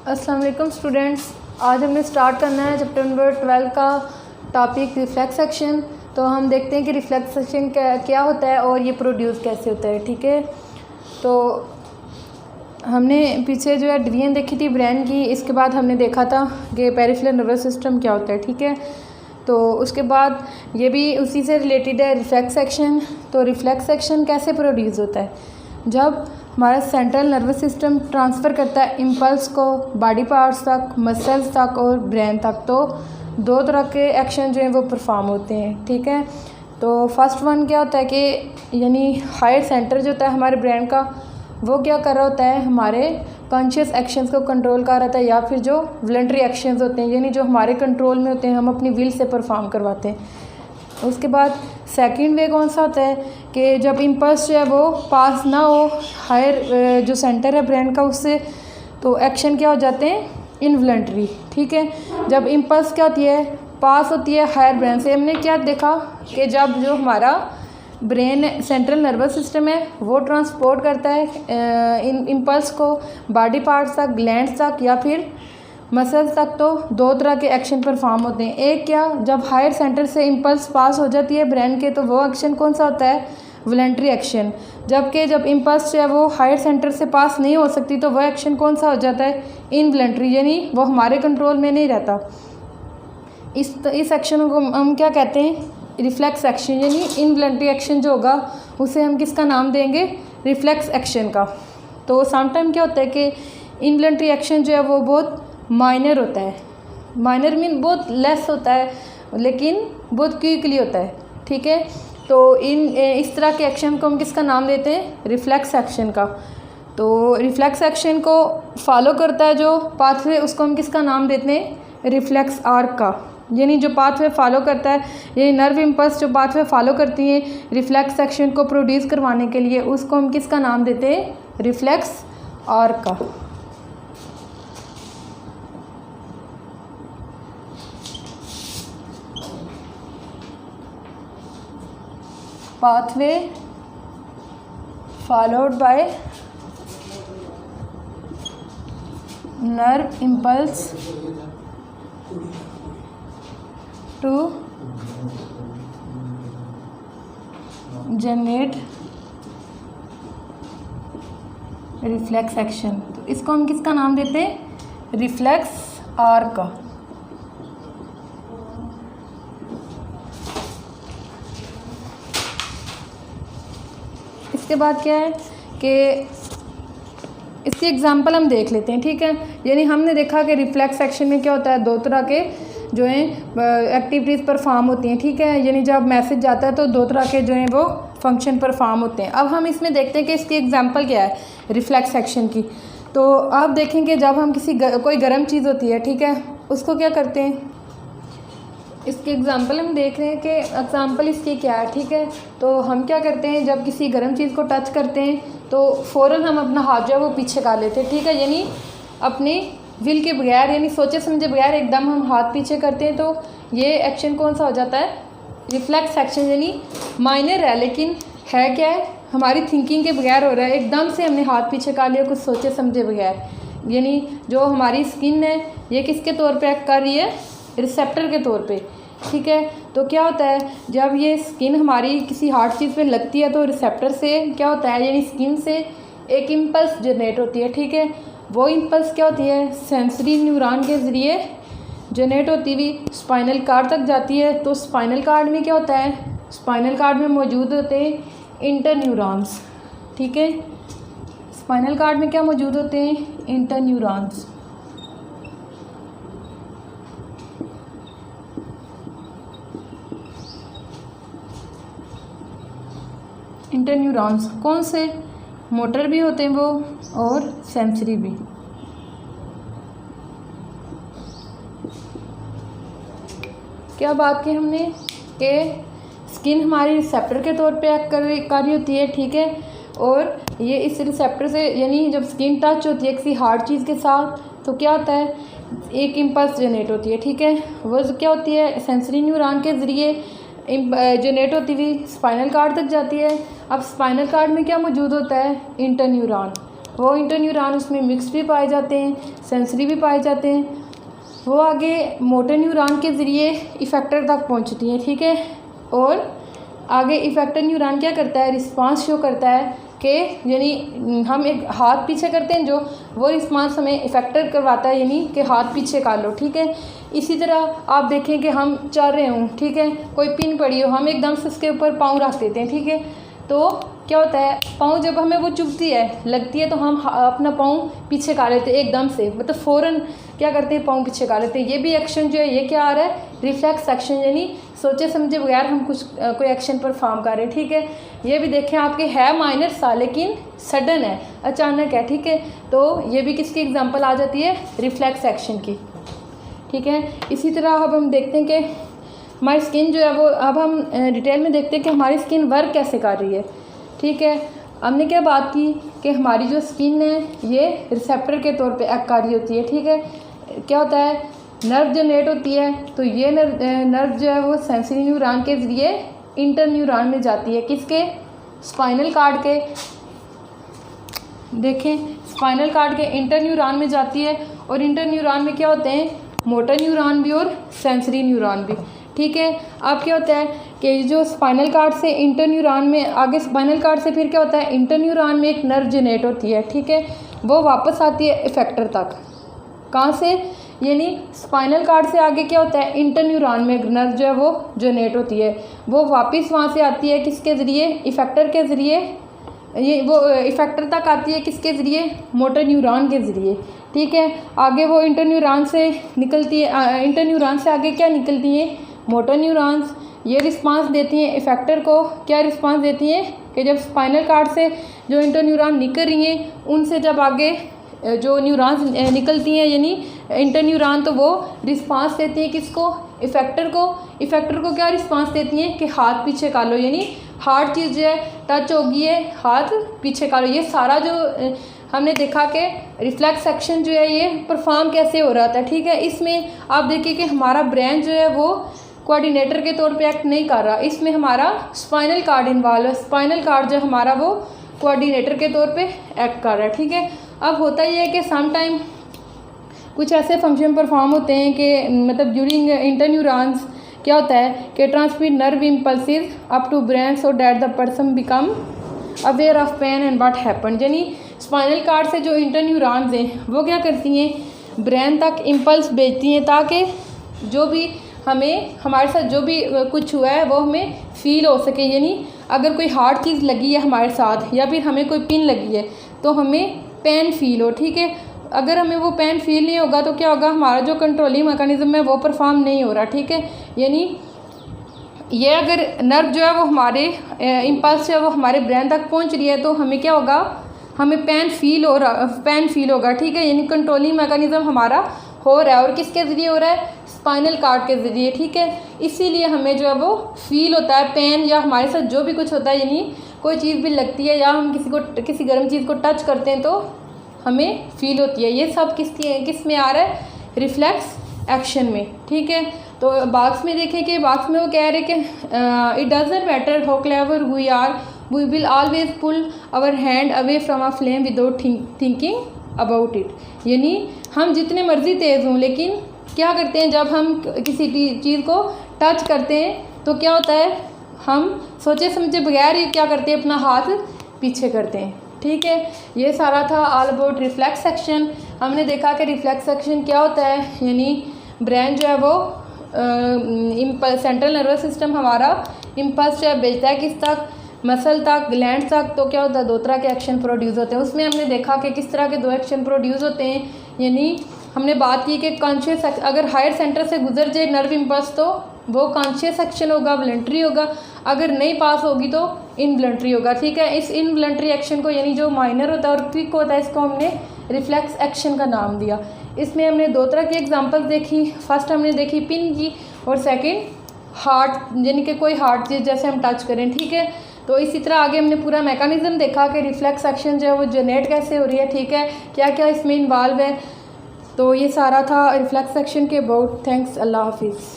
अस्सलाम वालेकुम स्टूडेंट्स। आज हमने स्टार्ट करना है चैप्टर नंबर 12 का टॉपिक रिफ्लेक्स सेक्शन। तो हम देखते हैं कि रिफ्लेक्स सेक्शन क्या होता है और ये प्रोड्यूस कैसे होता है। ठीक है, तो हमने पीछे जो है डिवीजन देखी थी ब्रेन की। इसके बाद हमने देखा था कि पेरिफेरल नर्वस सिस्टम क्या होता है। ठीक है, तो उसके बाद ये भी उसी से रिलेटेड है रिफ्लेक्स सेक्शन। तो रिफ्लेक्स सेक्शन कैसे प्रोड्यूस होता है? जब हमारा सेंट्रल नर्वस सिस्टम ट्रांसफ़र करता है इम्पल्स को बॉडी पार्ट्स तक, मसल्स तक और ब्रेन तक। तो दो तरह के एक्शन जो हैं वो परफॉर्म होते हैं। ठीक है, तो फर्स्ट वन क्या होता है कि यानी हायर सेंटर जो होता है हमारे ब्रेन का, वो क्या कर रहा होता है, हमारे कॉन्शियस एक्शंस को कंट्रोल कर रहा होता है, या फिर जो वॉलंटरी एक्शंस होते हैं यानी जो हमारे कंट्रोल में होते हैं, हम अपनी विल से परफॉर्म करवाते हैं। उसके बाद सेकंड वे कौन सा होता है कि जब इम्पल्स जो है वो पास ना हो हायर जो सेंटर है ब्रेन का उससे, तो एक्शन क्या हो जाते हैं, इनवॉलंटरी। ठीक है, जब इम्पल्स क्या होती है, पास होती है हायर ब्रेन से। हमने क्या देखा कि जब जो हमारा ब्रेन सेंट्रल नर्वस सिस्टम है वो ट्रांसपोर्ट करता है इन इम्पल्स को बॉडी पार्ट्स तक, ग्लैंड्स तक या फिर मसल्स तक। तो दो तरह के एक्शन परफॉर्म होते हैं। एक क्या, जब हायर सेंटर से इम्पल्स पास हो जाती है ब्रेन के, तो वो एक्शन कौन सा होता है, वॉलंटरी एक्शन। जबकि जब इम्पल्स जो है वो हायर सेंटर से पास नहीं हो सकती, तो वह एक्शन कौन सा हो जाता है, इनवॉलंटरी, यानी वो हमारे कंट्रोल में नहीं रहता। इस एक्शन को हम क्या कहते हैं, रिफ्लेक्स एक्शन। यानी इनवॉलंटरी एक्शन जो होगा उसे हम किसका नाम देंगे, रिफ्लेक्स एक्शन का। तो समटाइम क्या होता है कि इनवॉलंटरी एक्शन जो है वो बहुत माइनर होता है। माइनर मीन बहुत लेस होता है, लेकिन बहुत क्विकली होता है। ठीक है, तो इस तरह के एक्शन को हम किसका नाम देते हैं, रिफ्लेक्स एक्शन का। तो रिफ्लेक्स एक्शन को फॉलो करता है जो पाथवे, उसको हम किसका नाम देते हैं, रिफ्लेक्स आर्क का। यानी जो पाथवे फॉलो करता है, यानी नर्व इम्पल्स जो पाथवे फॉलो करती हैं रिफ्लेक्स एक्शन को प्रोड्यूस करवाने के लिए, उसको हम किसका नाम देते हैं, रिफ्लेक्स आर्क का। pathway followed by nerve impulse to generate reflex action. तो इसको हम किसका नाम देते हैं, रिफ्लेक्स आर्क का। इसके बाद क्या है कि इसकी एग्जांपल हम देख लेते हैं। ठीक है, यानी हमने देखा कि रिफ्लेक्स एक्शन में क्या होता है, दो तरह के जो हैं एक्टिविटीज़ परफॉर्म होती हैं। ठीक है, यानी जब मैसेज जाता है तो दो तरह के जो हैं वो फंक्शन परफॉर्म होते हैं। अब हम इसमें देखते हैं कि इसकी एग्जांपल क्या है रिफ्लेक्स एक्शन की। तो आप देखेंगे जब हम कोई गर्म चीज़ होती है, ठीक है, उसको क्या करते हैं, इसकी एग्जांपल हम देख रहे हैं कि एग्जांपल इसकी क्या है। ठीक है, तो हम क्या करते हैं, जब किसी गर्म चीज़ को टच करते हैं तो फ़ौरन हम अपना हाथ जो है वो पीछे कर लेते हैं। ठीक है, यानी अपनी विल के बगैर, यानी सोचे समझे बगैर एकदम हम हाथ पीछे करते हैं। तो ये एक्शन कौन सा हो जाता है, रिफ्लेक्स एक्शन। यानी माइनर है लेकिन है क्या है, हमारी थिंकिंग के बगैर हो रहा है, एकदम से हमने हाथ पीछे कर लिया कुछ सोचे समझे बगैर। यानी जो हमारी स्किन है ये किसके तौर पे एक्ट कर रही है, रिसेप्टर के तौर पे। ठीक है, तो क्या होता है, जब ये स्किन हमारी किसी हार्ड चीज़ पे लगती है तो रिसेप्टर से क्या होता है, यानी स्किन से एक इम्पल्स जनरेट होती है। ठीक है, वो इम्पल्स क्या होती है, सेंसरी न्यूरॉन के ज़रिए जनरेट होती हुई स्पाइनल कार्ड तक जाती है। तो स्पाइनल कार्ड में क्या होता है, स्पाइनल कार्ड में मौजूद होते हैं इंटर न्यूरॉन्स। ठीक है, स्पाइनल कार्ड में क्या मौजूद होते हैं, इंटर न्यूरॉन्स। इंटर न्यूरॉन्स कौन से, मोटर भी होते हैं वो और सेंसरी भी। क्या बात की हमने कि स्किन हमारी रिसेप्टर के तौर पे एक्ट कर रही होती है। ठीक है, और ये इस रिसेप्टर से, यानी जब स्किन टच होती है किसी हार्ड चीज़ के साथ तो क्या होता है, एक इम्पल्स जनरेट होती है। ठीक है, वो क्या होती है, सेंसरी न्यूरॉन के ज़रिए जनरेट होती हुई स्पाइनल कार्ड तक जाती है। अब स्पाइनल कार्ड में क्या मौजूद होता है, इंटर न्यूरॉन। वो इंटरन्यूरॉन उसमें मिक्स भी पाए जाते हैं, सेंसरी भी पाए जाते हैं। वो आगे मोटर न्यूरॉन के ज़रिए इफ़ेक्टर तक पहुंचती हैं, ठीक है। और आगे इफ़ेक्टर न्यूरॉन क्या करता है, रिस्पांस शो करता है कि यानी हम एक हाथ पीछे करते हैं जो वो रिस्पांस हमें इफ़ेक्टर करवाता है, यानी कि हाथ पीछे कर लो, ठीक है। इसी तरह आप देखें कि हम चल रहे हों, ठीक है, कोई पिन पड़ी हो, हम एकदम से उसके ऊपर पाँव रख देते हैं, ठीक है। तो क्या होता है, पाँव जब हमें वो चुभती है, लगती है, तो हम अपना पाँव पीछे कर लेते हैं एकदम से, मतलब फ़ौरन क्या करते हैं, पाँव पीछे कर लेते हैं। ये भी एक्शन जो है ये क्या आ रहा है, रिफ्लेक्स एक्शन, यानी सोचे समझे बगैर हम कुछ कोई एक्शन परफॉर्म कर रहे हैं, ठीक है। ये भी देखें आपके है माइनर सा लेकिन सडन है, अचानक है, ठीक है। तो ये भी किसकी एग्जांपल आ जाती है, रिफ्लेक्स एक्शन की, ठीक है। इसी तरह अब हम देखते हैं कि हमारी स्किन जो है वो, अब हम डिटेल में देखते हैं कि हमारी स्किन वर्क कैसे कर रही है, ठीक है। हमने क्या बात की कि हमारी जो स्किन है ये रिसेप्टर के तौर पे एक्ट कर रही होती है, ठीक है। क्या होता है, नर्व जनरेट होती है, तो ये नर्व जो है वो सेंसरी न्यूरॉन के ज़रिए इंटर न्यूरॉन में जाती है, किसके, स्पाइनल कार्ड के, देखें स्पाइनल कार्ड के इंटर न्यूरॉन में जाती है। और इंटर न्यूरॉन में क्या होते हैं, मोटर न्यूरॉन भी और सेंसरी न्यूरॉन भी, ठीक है। अब क्या होता है कि जो स्पाइनल कार्ड से इंटर न्यूरॉन में, आगे स्पाइनल कार्ड से फिर क्या होता है, इंटर न्यूरॉन में एक नर्व जनरेट होती है, ठीक है। वो वापस आती है इफेक्टर तक, कहाँ से, यानी स्पाइनल कार्ड से आगे क्या होता है, इंटर न्यूरॉन में नर्व जो है वो जनरेट होती है, वो वापस वहाँ से आती है किसके ज़रिए, इफेक्टर के ज़रिए, ये वो इफेक्टर तक आती है किसके ज़रिए, मोटर न्यूरॉन के ज़रिए, ठीक है। आगे वो इंटर न्यूरॉन से निकलती है, इंटर न्यूरॉन से आगे क्या निकलती है, मोटर न्यूरॉन्स। ये रिस्पांस देती हैं इफेक्टर को, क्या रिस्पांस देती हैं कि जब स्पाइनल कार्ड से जो इंटर न्यूरॉन निकल रही हैं उनसे जब आगे जो न्यूरॉन्स निकलती हैं यानी इंटर न्यूरॉन, तो वो रिस्पांस देती हैं किसको, इफेक्टर को। इफेक्टर को क्या रिस्पांस देती हैं कि हाथ पीछे कर लो, यानी हार्ड चीज़ जो है टच होगी है, हाथ पीछे कर लो। ये सारा जो हमने देखा कि रिफ्लेक्स एक्शन जो है ये परफॉर्म कैसे हो रहा था, ठीक है। इसमें आप देखिए कि हमारा ब्रेन जो है वो कोऑर्डिनेटर के तौर पे एक्ट नहीं कर रहा, इसमें हमारा स्पाइनल कार्ड इन्वॉल्व है। स्पाइनल कार्ड जो हमारा वो कोऑर्डिनेटर के तौर पे एक्ट कर रहा है, ठीक है। अब होता ये है कि सम टाइम कुछ ऐसे फंक्शन परफॉर्म होते हैं कि मतलब ड्यूरिंग इंटर न्यूरॉन्स क्या होता है कि transmit nerve impulses up to brain so that the person become aware of pain and what happen, यानी स्पाइनल कार्ड से जो इंटर न्यूरॉन्स हैं वो क्या करती हैं, ब्रेन तक इम्पल्स भेजती हैं ताकि जो भी हमें हमारे साथ जो भी कुछ हुआ है वो हमें फील हो सके। यानी अगर कोई हार्ड चीज़ लगी है हमारे साथ या फिर हमें कोई पिन लगी है तो हमें पेन फील हो, ठीक है। अगर हमें वो पेन फील नहीं होगा तो क्या होगा, हमारा जो कंट्रोलिंग मैकेनिज्म है वो परफॉर्म नहीं हो रहा, ठीक है। यानी ये अगर नर्व जो है वो हमारे इम्पल्स जो है वो हमारे ब्रेन तक पहुंच रही है तो हमें क्या होगा, हमें पेन फील होगा, ठीक है। यानी कंट्रोलिंग मैकेनिज्म हमारा हो रहा है और किसके ज़रिए हो रहा है, स्पाइनल कार्ड के ज़रिए, ठीक है। इसीलिए हमें जो है वो फील होता है पेन, या हमारे साथ जो भी कुछ होता है यानी कोई चीज़ भी लगती है या हम किसी गर्म चीज़ को टच करते हैं तो हमें फील होती है। ये सब किस में आ रहा है, रिफ्लेक्स एक्शन में, ठीक है। तो बॉक्स में देखें कि बॉक्स में वो कह रहे कि it doesn't matter how clever we are, we will always pull our hand away from a flame without thinking about it. यानी हम जितने मर्जी तेज़ हों लेकिन क्या करते हैं, जब हम किसी चीज़ को टच करते हैं तो क्या होता है, हम सोचे समझे बगैर ही क्या करते हैं, अपना हाथ पीछे करते हैं, ठीक है। ये सारा था ऑल अबाउट रिफ्लेक्स एक्शन। हमने देखा कि रिफ्लेक्स एक्शन क्या होता है, यानी ब्रेन जो है वो सेंट्रल नर्वस सिस्टम हमारा इम्पल्स जो है भेजता है किस तक, मसल तक, ग्लैंड तक। तो क्या होता है, दो तरह के एक्शन प्रोड्यूस होते हैं। उसमें हमने देखा कि किस तरह के दो एक्शन प्रोड्यूस होते हैं। यानी हमने बात की कि कॉन्शियस, अगर हायर सेंटर से गुजर जाए नर्व इम्पल्स तो वो कॉन्शियस एक्शन होगा, वॉलंटरी होगा। अगर नहीं पास होगी तो इनवॉलंटरी होगा, ठीक है। इस इनवॉलंटरी एक्शन को यानी जो माइनर होता है और क्विक होता है इसको हमने रिफ्लेक्स एक्शन का नाम दिया। इसमें हमने दो तरह की एग्जांपल्स देखी। फर्स्ट हमने देखी पिन की और सेकंड हार्ट, यानी कि कोई हार्ट चीज़ जैसे हम टच करें, ठीक है। तो इसी तरह आगे हमने पूरा मैकेनिज्म देखा कि रिफ्लेक्स एक्शन जो है वो जनरेट कैसे हो रही है, ठीक है, क्या क्या इसमें इन्वॉल्व है। तो ये सारा था रिफ्लेक्स एक्शन के अबाउट। थैंक्स, अल्लाह हाफिज़।